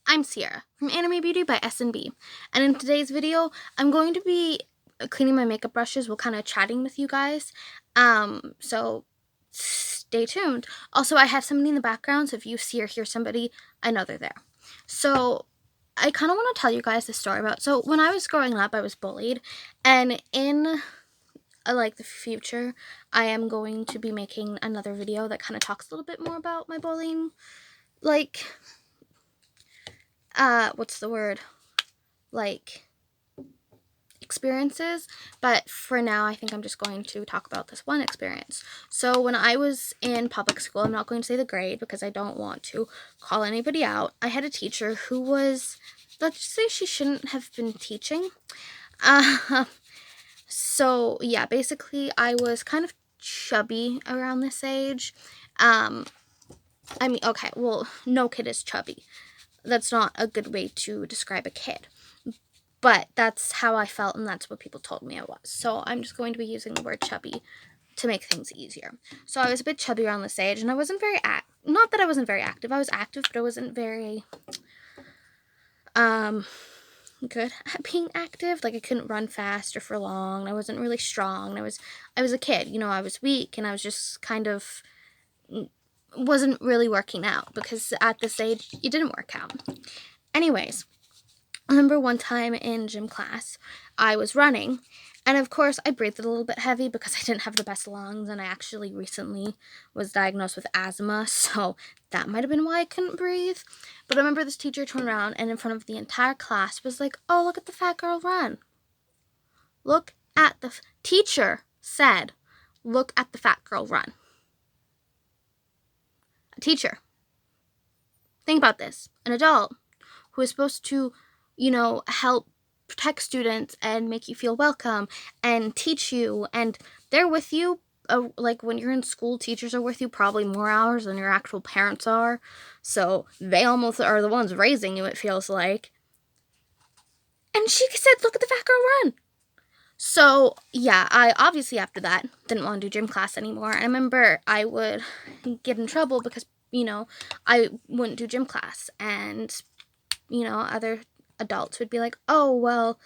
I'm Sierra from Anime Beauty by S&B, and in today's video, I'm going to be cleaning my makeup brushes while kind of chatting with you guys. So stay tuned. Also, I have somebody in the background, so if you see or hear somebody, I know they're there. So I kind of want to tell you guys this story about. So when I was growing up, I was bullied, and in the future, I am going to be making another video that kind of talks a little bit more about my bullying, what's the word? Experiences, but for now I think I'm just going to talk about this one experience. So when I was in public school, I'm not going to say the grade because I don't want to call anybody out. I had a teacher who was, let's just say, she shouldn't have been teaching. So yeah, basically I was kind of chubby around this age. Okay, well, no kid is chubby. That's not a good way to describe a kid. But that's how I felt, and that's what people told me I was. So I'm just going to be using the word chubby to make things easier. So I was a bit chubby around this age, and I wasn't very not that I wasn't very active. I was active, but I wasn't very good at being active. Like, I couldn't run fast or for long. I wasn't really strong. I was a kid, I was weak, and I was just kind of wasn't really working out because at this age it didn't work out. Anyways, I remember one time in gym class, I was running, and of course I breathed a little bit heavy because I didn't have the best lungs, and I actually recently was diagnosed with asthma, so that might have been why I couldn't breathe. But I remember this teacher turned around and in front of the entire class was like, "Oh, look at the fat girl run. Look at the teacher said, look at the fat girl run." A teacher. Think about this. An adult who is supposed to help protect students and make you feel welcome and teach you, and they're with you. When you're in school, teachers are with you probably more hours than your actual parents are, so they almost are the ones raising you, it feels like. And she said, "Look at the fat girl run." So yeah, I obviously after that didn't want to do gym class anymore. I remember I would get in trouble because I wouldn't do gym class, and other adults would be like, "Oh, well,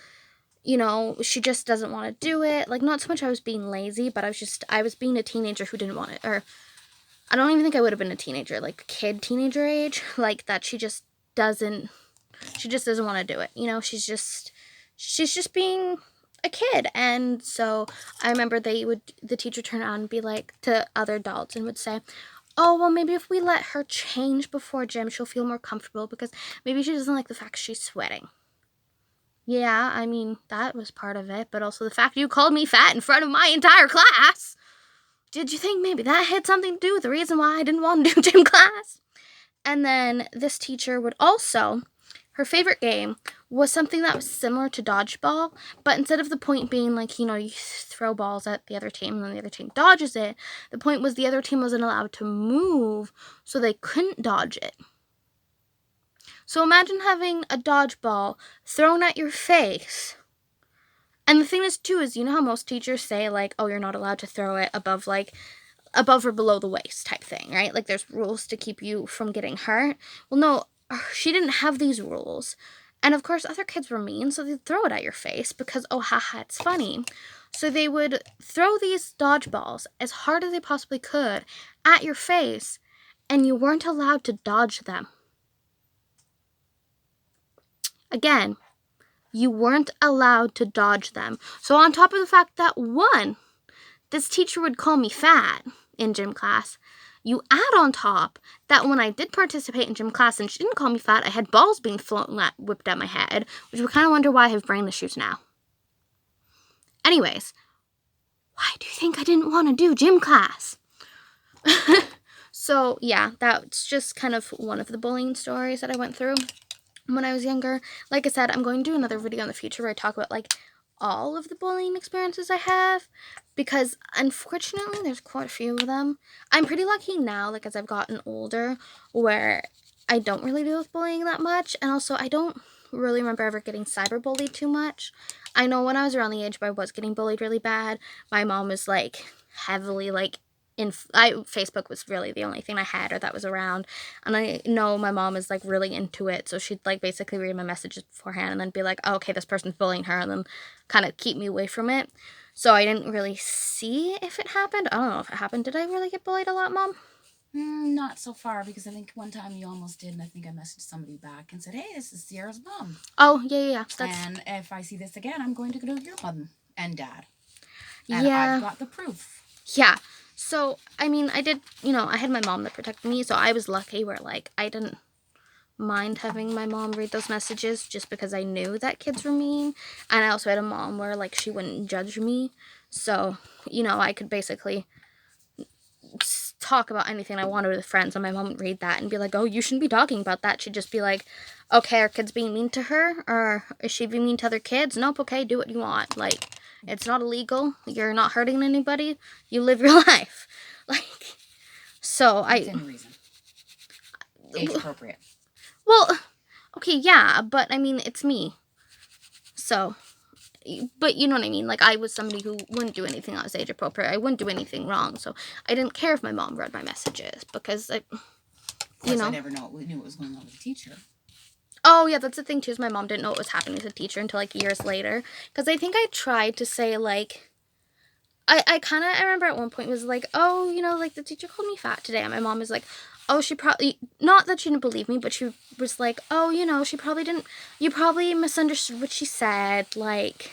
she just doesn't want to do it." Like, not so much I was being lazy, but I was being a teenager who didn't want it. Or I don't even think I would have been a teenager, like teenager age, like that she just doesn't want to do it. She's just being a kid. And so I remember the teacher turn on and be like to other adults and would say, "Oh, well, maybe if we let her change before gym, she'll feel more comfortable because maybe she doesn't like the fact she's sweating." Yeah, I mean, that was part of it, but also the fact you called me fat in front of my entire class. Did you think maybe that had something to do with the reason why I didn't want to do gym class? And then this teacher would also, her favorite game was something that was similar to dodgeball, but instead of the point being you throw balls at the other team and then the other team dodges it, the point was the other team wasn't allowed to move, so they couldn't dodge it. So imagine having a dodgeball thrown at your face. And the thing is, too, is how most teachers say, "Oh, you're not allowed to throw it above or below the waist," type thing, right? Like, there's rules to keep you from getting hurt. Well, no, she didn't have these rules. And of course, other kids were mean, so they'd throw it at your face because, oh, haha, it's funny. So they would throw these dodgeballs as hard as they possibly could at your face, and you weren't allowed to dodge them. Again, you weren't allowed to dodge them. So on top of the fact that, one, this teacher would call me fat in gym class, you add on top that when I did participate in gym class and she didn't call me fat, I had balls being whipped at my head, which we kind of wonder why I have brain issues now. Anyways, why do you think I didn't want to do gym class? So yeah, that's just kind of one of the bullying stories that I went through when I was younger. Like I said, I'm going to do another video in the future where I talk about all of the bullying experiences I have, because unfortunately there's quite a few of them. I'm pretty lucky now, as I've gotten older, where I don't really deal with bullying that much, and also I don't really remember ever getting cyberbullied too much. I know when I was around the age where I was getting bullied really bad, my mom was heavily Facebook was really the only thing I had or that was around, and I know my mom is like really into it, so she'd like basically read my messages beforehand and then be like, oh, okay, this person's bullying her, and then kind of keep me away from it. So I didn't really see if it happened. I don't know if it happened. Did I really get bullied a lot, Mom? Not so far, because I think one time you almost did, and I think I messaged somebody back and said, hey, this is Sierra's mom. Oh, yeah. And if I see this again, I'm going to go to your mom and dad. And Yeah. I've got the proof. Yeah. So, I mean, I did, I had my mom that protected me, so I was lucky where, like, I didn't mind having my mom read those messages just because I knew that kids were mean. And I also had a mom where, like, she wouldn't judge me. So, I could basically talk about anything I wanted with friends, and my mom would read that and be like, oh, you shouldn't be talking about that. She'd just be like, okay, are kids being mean to her? Or is she being mean to other kids? Nope, okay, do what you want. Like, it's not illegal. You're not hurting anybody. You live your life. Like, so Within reason. Age appropriate. Well, okay, yeah, but I mean, it's me. So, but you know what I mean? Like, I was somebody who wouldn't do anything that was age appropriate. I wouldn't do anything wrong. So, I didn't care if my mom read my messages because I never knew what was going on with the teacher. Oh, yeah, that's the thing, too, is my mom didn't know what was happening with the teacher until, like, years later. Because I think I tried to say, like, I remember at one point was like, oh, like, the teacher called me fat today. And my mom was like, oh, she probably, not that she didn't believe me, but she was like, oh, she probably didn't, you probably misunderstood what she said, like,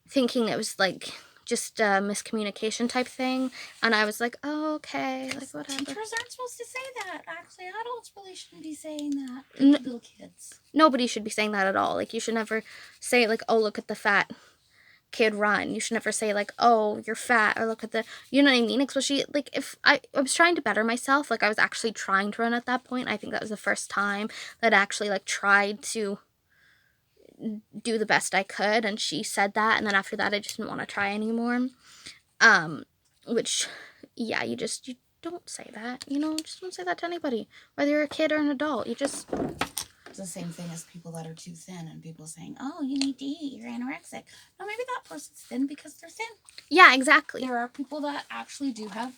thinking it was, like, just a miscommunication type thing. And I was like, oh, okay, like, whatever. Teachers aren't supposed to say that. Actually, adults really shouldn't be saying that. Little kids. Nobody should be saying that at all. Like, you should never say, like, oh, look at the fat kid run. You should never say, like, oh, you're fat, or look at the, you know what I mean? Especially, like, if I was trying to better myself, like, I was actually trying to run at that point. I think that was the first time that I actually, like, tried to do the best I could, and she said that, and then after that, I just didn't want to try anymore. Which, yeah, you don't say that, just don't say that to anybody, whether you're a kid or an adult. It's the same thing as people that are too thin, and people saying, oh, you need to eat, you're anorexic. No, maybe that person's thin because they're thin. Yeah, exactly. There are people that actually do have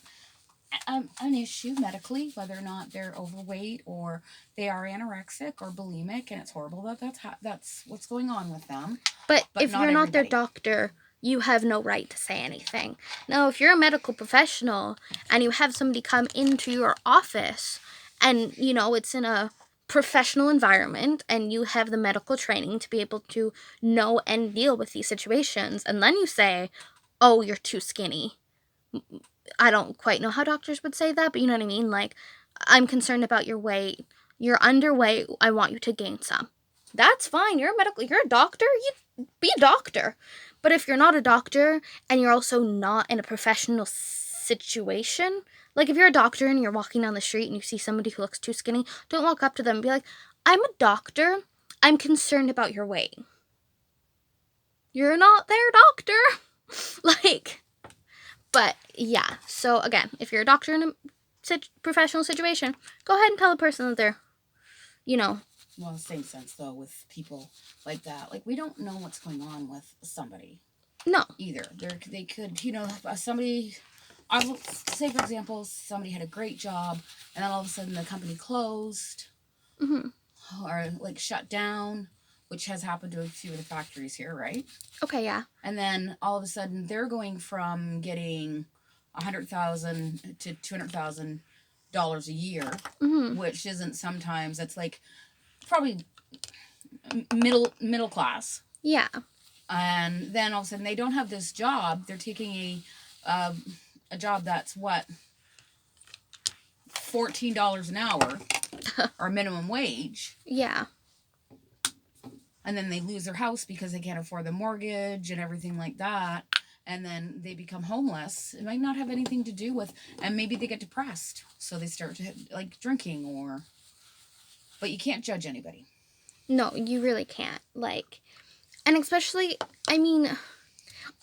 an issue medically, whether or not they're overweight or they are anorexic or bulimic, and it's horrible that that's what's going on with them. But if you're not their doctor, you have no right to say anything. Now, if you're a medical professional and you have somebody come into your office and, it's in a professional environment and you have the medical training to be able to know and deal with these situations, and then you say, oh, you're too skinny. I don't quite know how doctors would say that, but you know what I mean? Like, I'm concerned about your weight. You're underweight. I want you to gain some. That's fine. You're a doctor. You be a doctor. But if you're not a doctor and you're also not in a professional situation, like if you're a doctor and you're walking down the street and you see somebody who looks too skinny, don't walk up to them and be like, I'm a doctor. I'm concerned about your weight. You're not their doctor. Like, but yeah. So again, if you're a doctor in a professional situation, go ahead and tell the person that they're, Well, the same sense, though, with people like that. Like, we don't know what's going on with somebody. No. Either. They could, somebody, I will say, for example, somebody had a great job, and then all of a sudden the company closed, or, like, shut down, which has happened to a few of the factories here, right? Okay, yeah. And then all of a sudden they're going from getting $100,000 to $200,000 a year, which isn't sometimes, it's like probably middle class. Yeah. And then all of a sudden they don't have this job. They're taking a job that's what, $14 an hour or minimum wage. Yeah. And then they lose their house because they can't afford the mortgage and everything like that. And then they become homeless. It might not have anything to do with, and maybe they get depressed. So they start to, like, drinking or, but you can't judge anybody. No, you really can't. Like, and especially, I mean,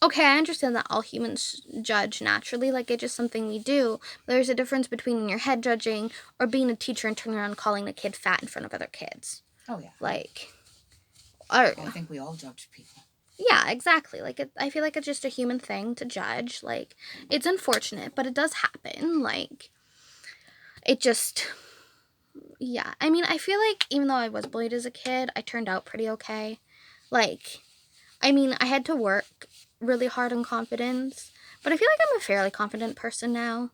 okay, I understand that all humans judge naturally. Like, it's just something we do. But there's a difference between in your head judging or being a teacher and turning around calling a kid fat in front of other kids. Oh, yeah. Like, I think we all judge people. Yeah, exactly. Like, I feel like it's just a human thing to judge. Like, it's unfortunate, but it does happen. Like, it just, yeah. I mean, I feel like even though I was bullied as a kid, I turned out pretty okay. Like, I mean, I had to work really hard on confidence, but I feel like I'm a fairly confident person now.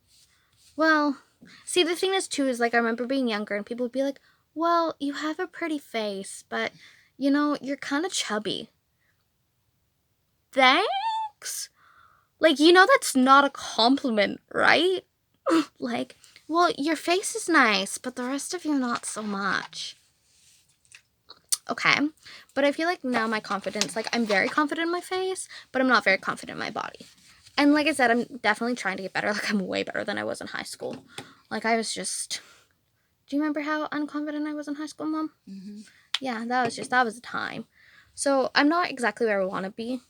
Well, see, the thing is, too, is like I remember being younger and people would be like, well, you have a pretty face, but you're kind of chubby. Thanks? Like, that's not a compliment, right? Like, well, your face is nice, but the rest of you not so much. Okay. But I feel like now my confidence, like, I'm very confident in my face, but I'm not very confident in my body. And like I said, I'm definitely trying to get better. Like, I'm way better than I was in high school. Like, I was just. Do you remember how unconfident I was in high school, Mom? Mm-hmm. Yeah, that was the time. So I'm not exactly where I want to be,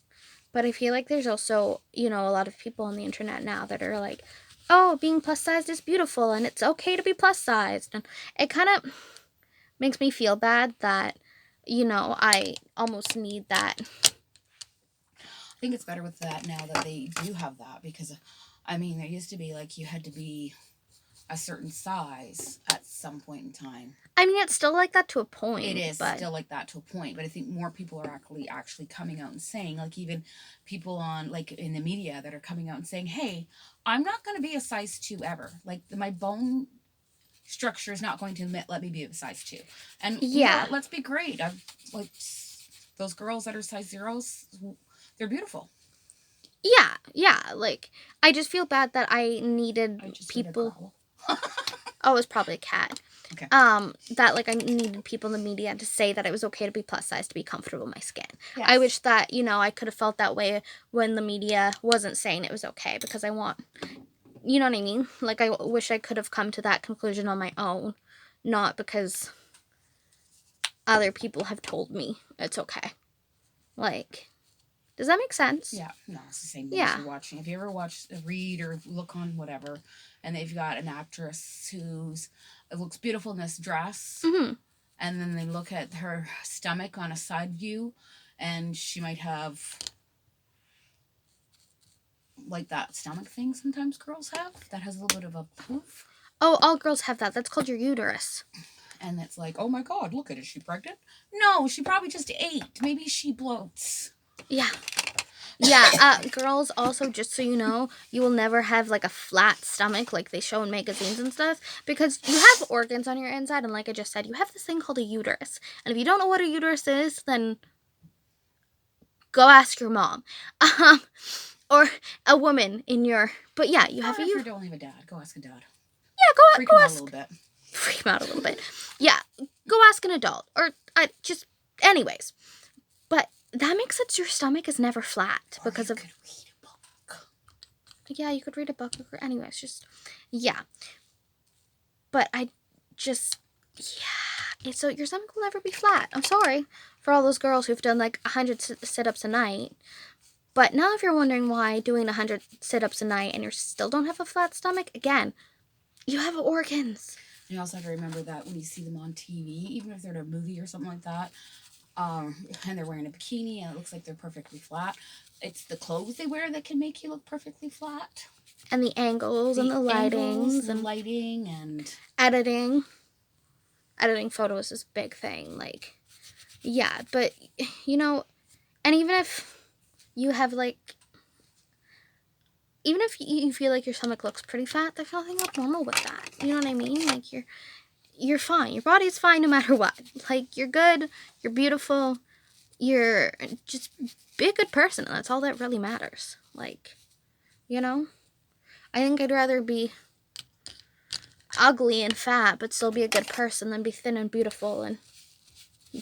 but I feel like there's also, a lot of people on the internet now that are like, oh, being plus sized is beautiful and it's okay to be plus sized. And it kind of makes me feel bad that, I almost need that. I think it's better with that now that they do have that because, I mean, there used to be like you had to be a certain size at some point in time. I mean, it's still like that to a point. It is but still like that to a point, but I think more people are actually coming out and saying, like even people on like in the media that are coming out and saying, "Hey, I'm not going to be a size 2 ever. Like my bone structure is not going to let me be a size 2." And yeah. let's be great. I've like those girls that are size 0s, they're beautiful. Yeah. Like, I just feel bad that I needed people. Oh, it was probably a cat. Okay. That like I needed people in the media to say that it was okay to be plus size to be comfortable in my skin. Yes. I wish that, I could have felt that way when the media wasn't saying it was okay, because I want, you know what I mean? Like, I wish I could have come to that conclusion on my own, not because other people have told me it's okay. Like, does that make sense? Yeah, no, it's the same thing. Yeah. If you're watching, if you ever watch, read, or look on whatever, and they've got an actress who's it looks beautiful in this dress, Mm-hmm. and then they look at her stomach on a side view, and she might have like that stomach thing sometimes girls have that has a little bit of a poof. Oh, all girls have that. That's called your uterus. And it's like, oh my God, look at it. Is she pregnant? No, she probably just ate. Maybe she bloats. Yeah. Yeah, girls also, just so you know, you will never have like a flat stomach like they show in magazines and stuff, because you have organs on your inside, and like I just said, you have this thing called a uterus. And if you don't know what a uterus is, then go ask your mom. Or a woman in your. But yeah, you have If a you uterus. don't have a dad, go ask a dad. Yeah, Freak go him out ask. a little bit. Freak him out a little bit. Yeah, go ask an adult. Or just. Anyways. But that makes it your stomach is never flat because of. Could read a book. Yeah, you could read a book. Anyways, just. Yeah. But I just. Yeah. So your stomach will never be flat. I'm sorry for all those girls who've done like 100 sit-ups a night. But now if you're wondering why doing 100 sit-ups a night and you still don't have a flat stomach, again, you have organs. You also have to remember that when you see them on TV, even if they're in a movie or something like that, and they're wearing a bikini and it looks like they're perfectly flat, it's the clothes they wear that can make you look perfectly flat. And the angles and the lightings and lighting and editing. Editing photos is a big thing. Like, yeah, but, and even if you have, like, even if you feel like your stomach looks pretty fat, there's nothing abnormal with that. You know what I mean? Like, you're fine. Your body's fine no matter what. Like, you're good. You're beautiful. You're just be a good person. That's all that really matters. Like, I think I'd rather be ugly and fat but still be a good person than be thin and beautiful and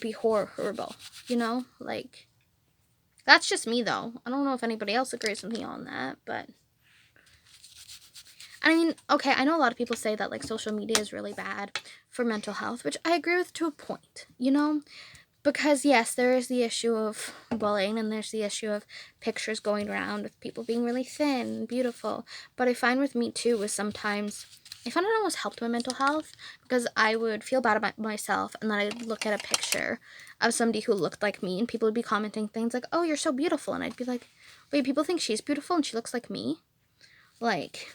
be horrible. Like, that's just me, though. I don't know if anybody else agrees with me on that, but I mean, okay, I know a lot of people say that like social media is really bad for mental health, which I agree with to a point, because yes, there is the issue of bullying and there's the issue of pictures going around of people being really thin and beautiful. But I find with me too is sometimes I found it almost helped my mental health because I would feel bad about myself, and then I'd look at a picture of somebody who looked like me, and people would be commenting things like, "Oh, you're so beautiful," and I'd be like, "Wait, people think she's beautiful and she looks like me?" Like,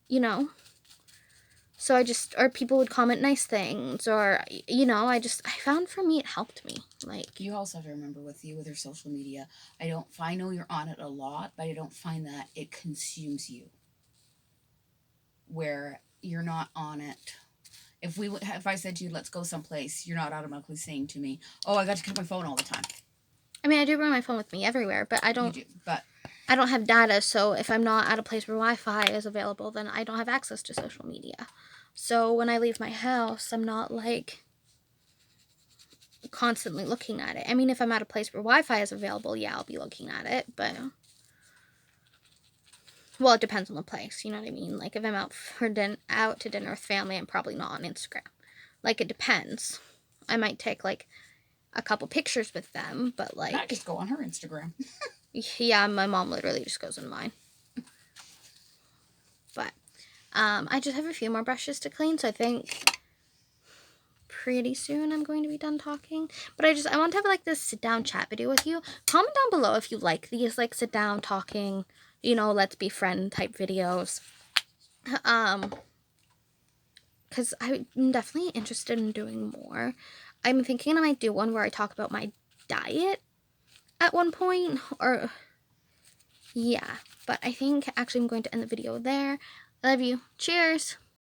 you know. So or people would comment nice things, or, I found for me it helped me. Like, You also have to remember with your social media, I know you're on it a lot, but I don't find that it consumes you. Where you're not on it. If I said to you, let's go someplace, you're not automatically saying to me, oh, I got to keep my phone all the time. I mean, I do bring my phone with me everywhere, but I You don't. do, but I don't have data, so if I'm not at a place where Wi-Fi is available, then I don't have access to social media. So when I leave my house, I'm not like constantly looking at it. I mean, if I'm at a place where Wi-Fi is available, yeah, I'll be looking at it, but well, it depends on the place. You know what I mean? Like if I'm out to dinner with family, I'm probably not on Instagram. Like it depends. I might take like a couple pictures with them, but like I just go on her Instagram. Yeah, my mom literally just goes on mine. But I just have a few more brushes to clean, so I think pretty soon I'm going to be done talking. But I want to have like this sit down chat video with you. Comment down below if you like these like sit down talking, let's be friend type videos. Because I'm definitely interested in doing more. I'm thinking I might do one where I talk about my diet at one point, or yeah. But I think actually I'm going to end the video there. I love you. Cheers.